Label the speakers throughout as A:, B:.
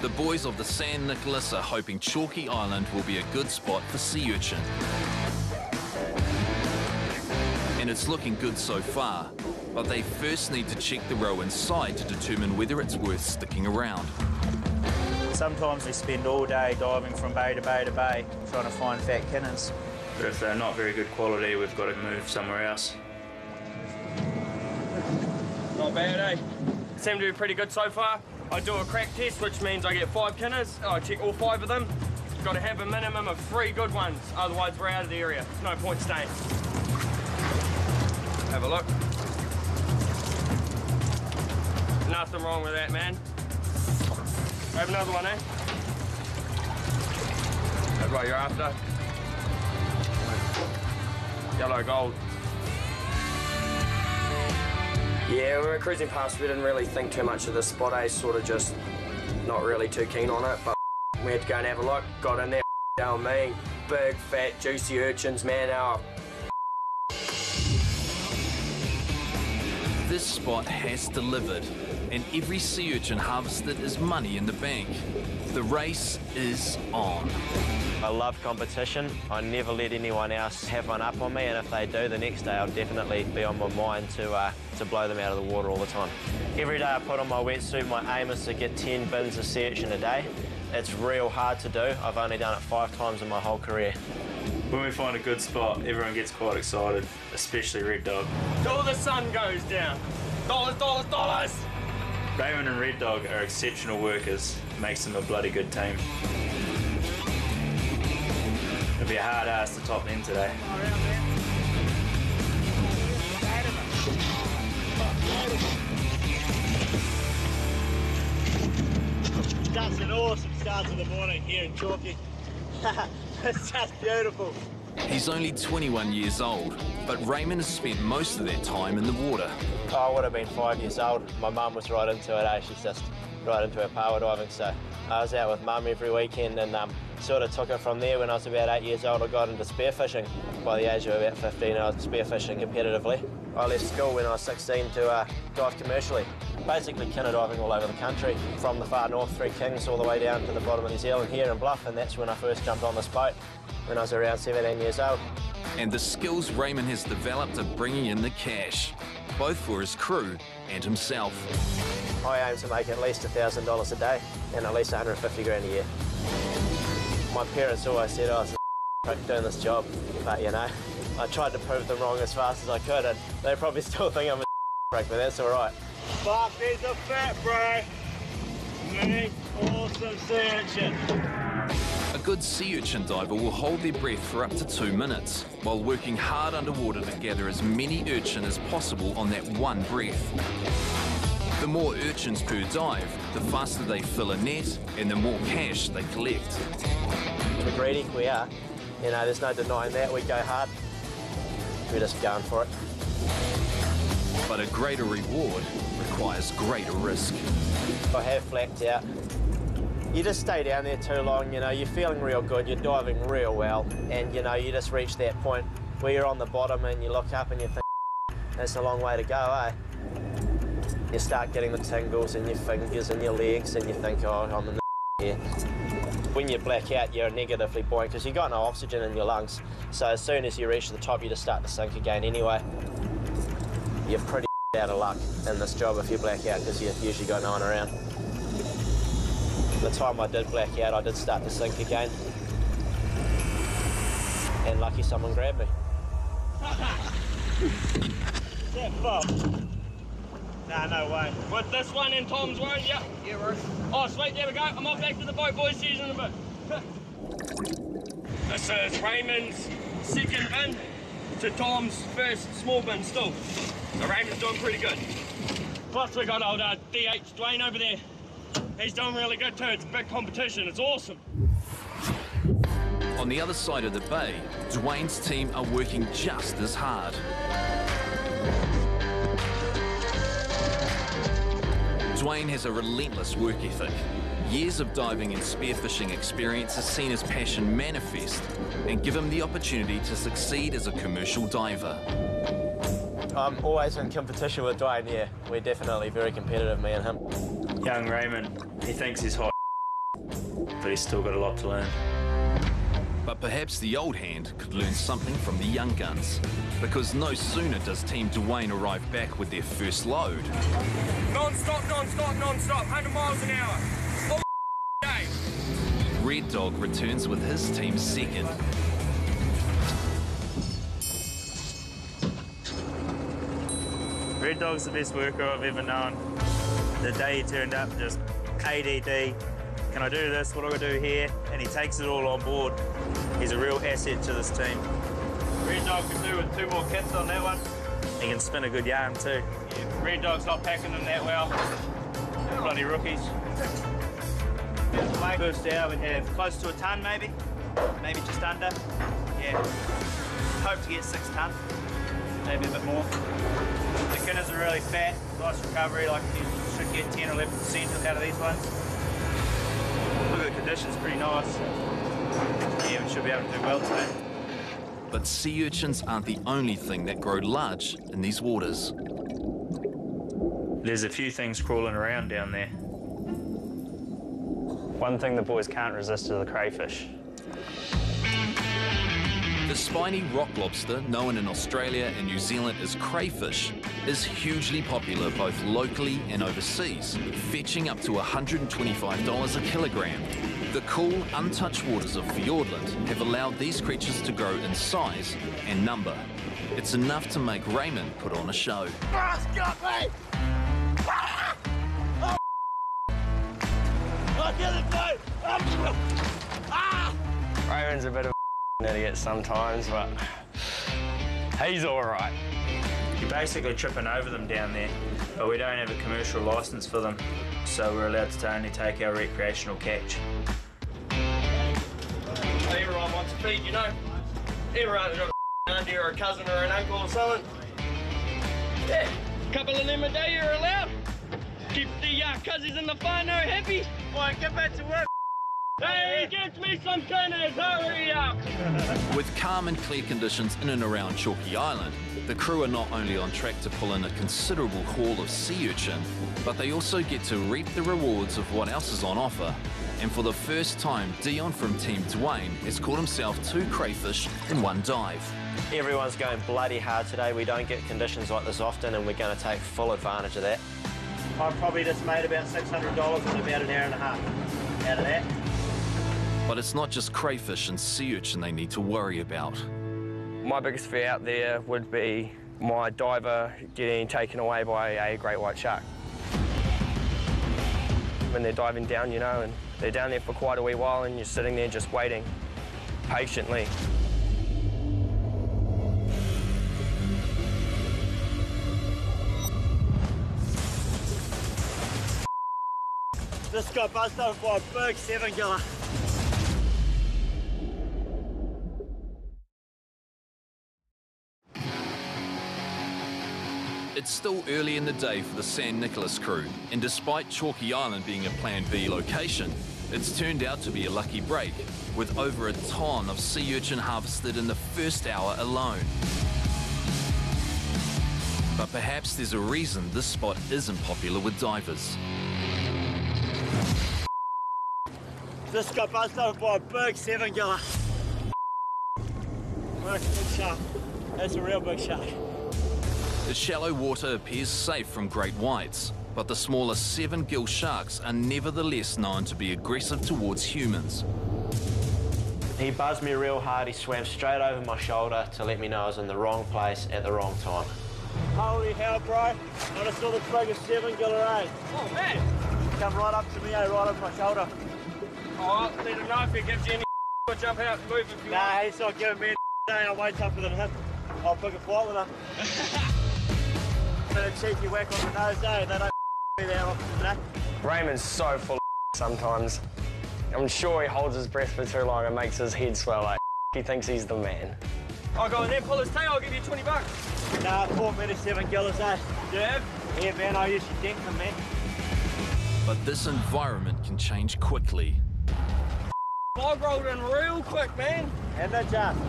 A: The boys of the San Nicolas are hoping Chalky Island will be a good spot for sea urchin. And it's looking good so far, but they first need to check the row inside to determine whether it's worth sticking around.
B: Sometimes we spend all day diving from bay to bay to bay, trying to find fat kinners.
C: But if they're not very good quality, we've got to move somewhere else.
D: Not bad, eh? Seem to be pretty good so far. I do a crack test, which means I get 5 kinners. I check all 5 of them. Got to have a minimum of 3 good ones, otherwise we're out of the area. No point staying. Have a look. Nothing wrong with that, man. Have another one, eh? That's what you're after. Yellow gold. Yeah, we were cruising past, we didn't really think too much of the spot, eh? Sort of just not really too keen on it, but we had to go and have a look. Got in there, down me. Big, fat, juicy urchins, man.
A: This spot has delivered, and every sea urchin harvested is money in the bank. The race is on.
E: I love competition. I never let anyone else have one up on me, and if they do, the next day I'll definitely be on my mind to blow them out of the water all the time. Every day I put on my wetsuit, my aim is to get 10 bins of sea urchin a day. It's real hard to do. I've only done it 5 times in my whole career.
C: When we find a good spot, everyone gets quite excited, especially Red Dog.
D: Till the sun goes down. Dollars, dollars, dollars!
C: Raymond and Red Dog are exceptional workers. Makes them a bloody good team. It'll be a hard ass to top them today.
B: That's an awesome start to the morning here in Chalky. It's just beautiful.
A: He's only 21 years old, but Raymond has spent most of their time in the water.
E: I would have been 5 years old. My mum was right into it, eh? She's just right into her power diving, so I was out with mum every weekend and sort of took it from there. When I was about 8 years old, I got into spearfishing. By the age of about 15, I was spearfishing competitively. I left school when I was 16 to dive commercially. Basically kinner diving all over the country, from the far north, Three Kings, all the way down to the bottom of New Zealand here in Bluff, and that's when I first jumped on this boat, when I was around 17 years old.
A: And the skills Raymond has developed are bringing in the cash, both for his crew and himself.
E: I aim to make at least $1,000 a day and at least 150 grand a year. My parents always said I was a prick doing this job, but you know, I tried to prove them wrong as fast as I could, and they probably still think I'm a prick, but that's all right.
B: Fuck, there's a fat, bro. Many awesome sea urchin.
A: A good sea urchin diver will hold their breath for up to 2 minutes, while working hard underwater to gather as many urchin as possible on that one breath. The more urchins per dive, the faster they fill a net and the more cash they collect.
E: We're greedy, we are. You know, there's no denying that. We go hard. We're just going for it.
A: But a greater reward requires greater risk.
E: I have flacked out. You just stay down there too long, you know, you're feeling real good, you're diving real well, and you know, you just reach that point where you're on the bottom and you look up and you think, that's a long way to go, eh? You start getting the tingles in your fingers and your legs and you think, oh, I'm in the here. When you black out, you're negatively buoyant because you've got no oxygen in your lungs. So as soon as you reach the top, you just start to sink again anyway. You're pretty out of luck in this job if you black out because you've usually got no one around. The time I did black out, I did start to sink again. And lucky someone grabbed me.
B: Is that Bob? Nah, no way.
D: With this one in Tom's one, yeah. Yeah, right. Oh, sweet, there we go. I'm off back to the boat, boys. See you in a bit. This is Raymond's second bin to Tom's first small bin still. So Raymond's doing pretty good. Plus we got old DH Dwayne over there. He's doing really good too. It's a big competition. It's awesome.
A: On the other side of the bay, Dwayne's team are working just as hard. Dwayne has a relentless work ethic. Years of diving and spearfishing experience has seen his passion manifest and give him the opportunity to succeed as a commercial diver.
E: I'm always in competition with Dwayne, yeah. We're definitely very competitive, me and him.
C: Young Raymond, he thinks he's hot, but he's still got a lot to learn.
A: But perhaps the old hand could learn something from the young guns, because no sooner does Team Dwayne arrive back with their first load.
D: Non-stop, non-stop, non-stop, 100 miles an hour. All day.
A: Red Dog returns with his team's second.
C: Red Dog's the best worker I've ever known. The day he turned up, just ADD, can I do this, what do I do here? And he takes it all on board. He's a real asset to this team.
D: Red Dog can do with 2 more kits on that one.
C: He can spin a good yarn too.
D: Yeah, Red Dog's not packing them that well. Bloody rookies.
B: First hour we'd have close to a tonne maybe just under. Yeah, hope to get 6 tonne, maybe a bit more. The kinners are really fat, nice recovery, like you should get 10 or 11% out of these ones. Look at the conditions, pretty nice. Yeah, we should be able to do well today.
A: But sea urchins aren't the only thing that grow large in these waters.
C: There's a few things crawling around down there.
F: One thing the boys can't resist is the crayfish.
A: The spiny rock lobster, known in Australia and New Zealand as crayfish, is hugely popular both locally and overseas, fetching up to $125 a kilogram. The cool, untouched waters of Fiordland have allowed these creatures to grow in size and number. It's enough to make Raymond put on a show.
B: Ah, got me! Ah! Oh, I get it, mate! Ah!
F: Raymond's a bit of an idiot sometimes, but he's all right.
C: You're basically tripping over them down there, but we don't have a commercial license for them, so we're allowed to only take our recreational catch.
D: Everyone wants a feed, you know. Everyone's got a auntie or a cousin or an uncle or something. Yeah, a couple of them a day you're allowed. Keep the cousins in the whānau happy.
B: Boy, get back to work.
D: Hey, get me some tennis, hurry up!
A: With calm and clear conditions in and around Chalky Island, the crew are not only on track to pull in a considerable haul of sea urchin, but they also get to reap the rewards of what else is on offer. And for the first time, Dion from Team Dwayne has caught himself 2 crayfish in one dive.
E: Everyone's going bloody hard today. We don't get conditions like this often, and we're going to take full advantage of that.
B: I've probably just made about $600 in about an hour and a half out of that.
A: But it's not just crayfish and sea urchin they need to worry about.
F: My biggest fear out there would be my diver getting taken away by a great white shark. When they're diving down, you know, and they're down there for quite a wee while and you're sitting there just waiting patiently.
B: Just got buzzed over by a big 7-giller.
A: It's still early in the day for the San Nicolas crew, and despite Chalky Island being a Plan B location, it's turned out to be a lucky break, with over a tonne of sea urchin harvested in the first hour alone. But perhaps there's a reason this spot isn't popular with divers.
B: Just got buzzed over by a big 7-giller. Big shark. That's a real big shark.
A: The shallow water appears safe from great whites, but the smaller 7-gill sharks are nevertheless known to be aggressive towards humans.
E: He buzzed me real hard. He swam straight over my shoulder to let me know I was in the wrong place at the wrong time.
B: Holy hell, bro. I just saw the biggest 7-giller, eh?
D: Oh, man.
B: Come right up to me, eh? Right over my shoulder.
D: Oh, let him know if he gives you any we'll jump out and move if you want.
B: Nah, he's not giving me a day. I'll wait tougher than him. I'll pick a fight with him. Bit of cheeky whack on the nose, eh? They don't me that often, today.
F: Raymond's so full of sometimes. I'm sure he holds his breath for too long and makes his head swell like he thinks he's the man.
D: I'll go in there, pull his tail, I'll give you 20 bucks.
B: Nah, 4 metres 7-gillers, eh?
D: Yeah?
B: Yeah, man, I used to dink them, man.
A: But this environment can change quickly.
D: Fog rolled in real quick, man.
B: And they just.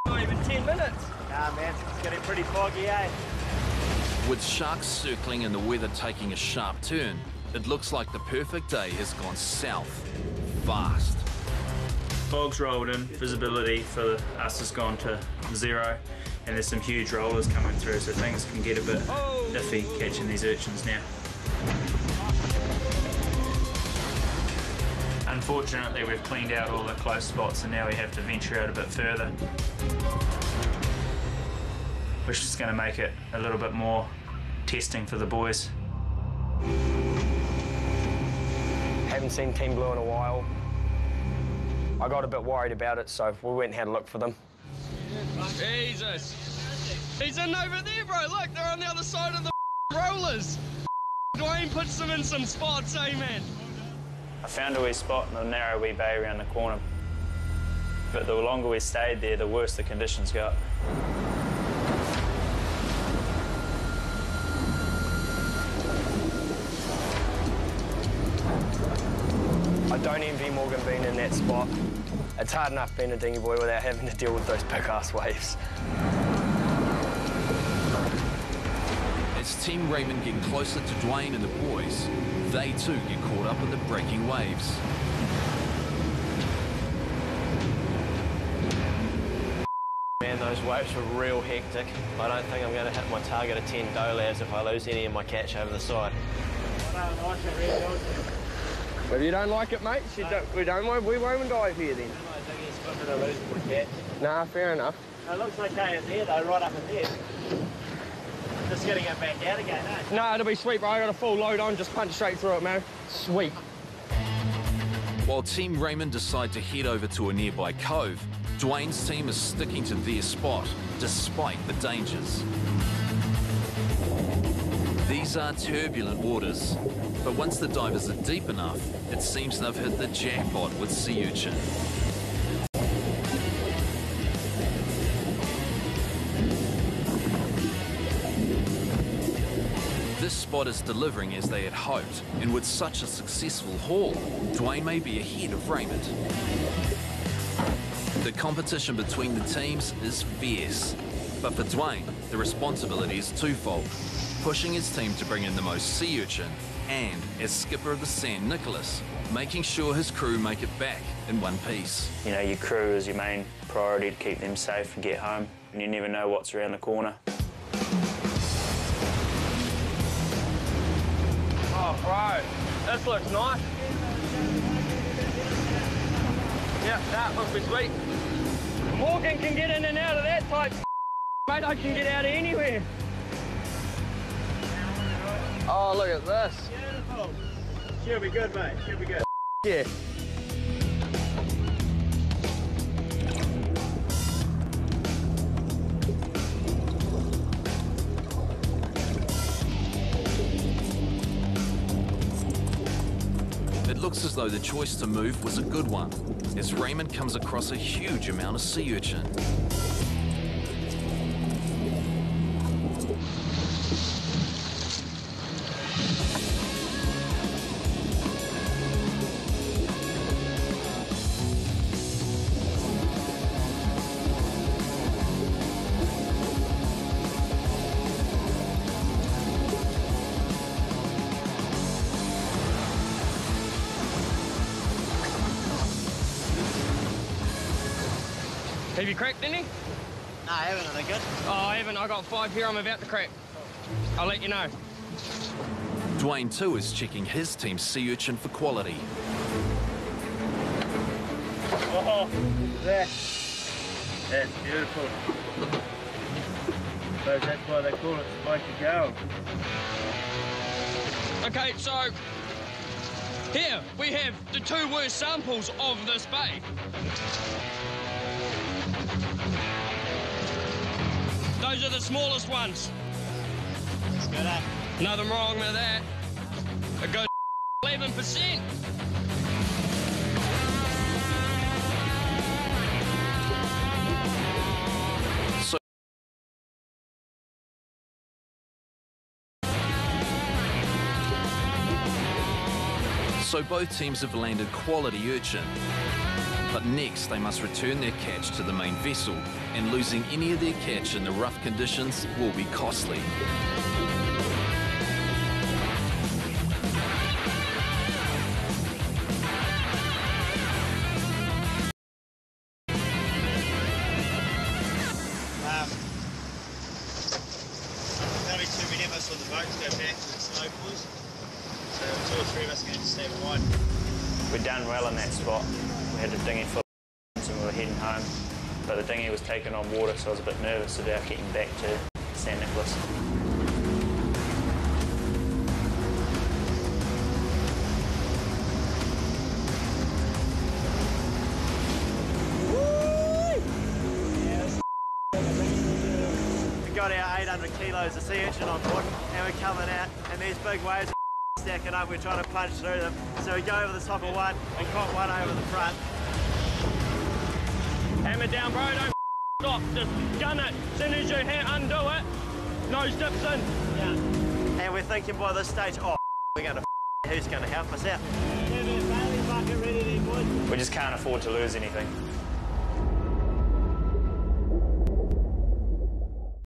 D: Not even 10 minutes.
B: Nah, man, it's getting pretty foggy, eh?
A: With sharks circling and the weather taking a sharp turn, It looks like the perfect day has gone south fast.
C: Fog's rolled in, visibility for us has gone to 0, and there's some huge rollers coming through, so things can get a bit iffy catching these urchins now. Unfortunately, we've cleaned out all the close spots and now we have to venture out a bit further, which is going to make it a little bit more testing for the boys.
F: Haven't seen Team Blue in a while. I got a bit worried about it, so we went and had a look for them.
D: Jesus. He's in over there, bro. Look, they're on the other side of the rollers. Dwayne puts them in some spots, eh, man?
C: I found a wee spot in a narrow wee bay around the corner, but the longer we stayed there, the worse the conditions got.
F: I don't envy Morgan being in that spot. It's hard enough being a dinghy boy without having to deal with those big-ass waves.
A: As Team Raymond get closer to Dwayne and the boys, they too get caught up in the breaking waves.
E: Man, those waves were real hectic. I don't think I'm going to hit my target of 10 doe labs if I lose any of my catch over the side.
F: If you don't like it, mate, we won't dive here then. Nah, fair enough.
E: It looks okay in there though, right up in there. Just getting it back out again, eh?
F: No, it'll be sweet, bro. I got a full load on, just punch straight through it, man. Sweet.
A: While Team Raymond decide to head over to a nearby cove, Dwayne's team is sticking to their spot, despite the dangers. These are turbulent waters, but once the divers are deep enough, it seems they've hit the jackpot with sea urchin. This spot is delivering as they had hoped, and with such a successful haul, Dwayne may be ahead of Raymond. The competition between the teams is fierce, but for Dwayne, the responsibility is twofold: pushing his team to bring in the most sea urchin, and, as skipper of the San Nicolas, making sure his crew make it back in one piece.
C: You know, your crew is your main priority to keep them safe and get home, and you never know what's around the corner.
F: Oh, bro, this looks nice. Yeah, that must be sweet. Morgan can get in and out of that type, mate. I can get out of anywhere. Oh, look at this.
B: Beautiful. She'll be good, mate. She'll be good.
F: Yeah.
A: It looks as though the choice to move was a good one, as Raymond comes across a huge amount of sea urchin.
D: Have you cracked any?
E: No, I haven't, are they good?
D: Oh, I haven't. I got 5 here I'm about to crack. I'll let you know.
A: Dwayne too is checking his team's sea urchin for quality.
B: Oh, that's beautiful. So that's why they call it spiky gal.
D: Okay, so here we have the 2 worst samples of this bay. Those are the smallest ones.
E: That's good, eh?
D: Nothing wrong with that. A good 11%.
A: So both teams have landed quality urchin. But next they must return their catch to the main vessel, and losing any of their catch in the rough conditions will be costly.
C: We'd done well in that spot. We had the dinghy full of and we were heading home. But the dinghy was taking on water, so I was a bit nervous about getting back to St Nicholas.
E: We got our 800 kilos of sea urchin on board and we're coming out and these big waves are stacking up, we're trying to punch through them. So we go over the top of one and caught one over the front.
D: Hammer down, bro, don't stop, just gun it. As soon as you undo it, nose dips in.
E: Yeah. And we're thinking by this stage, oh, we're going to who's going to help us out?
C: We just can't afford to lose anything.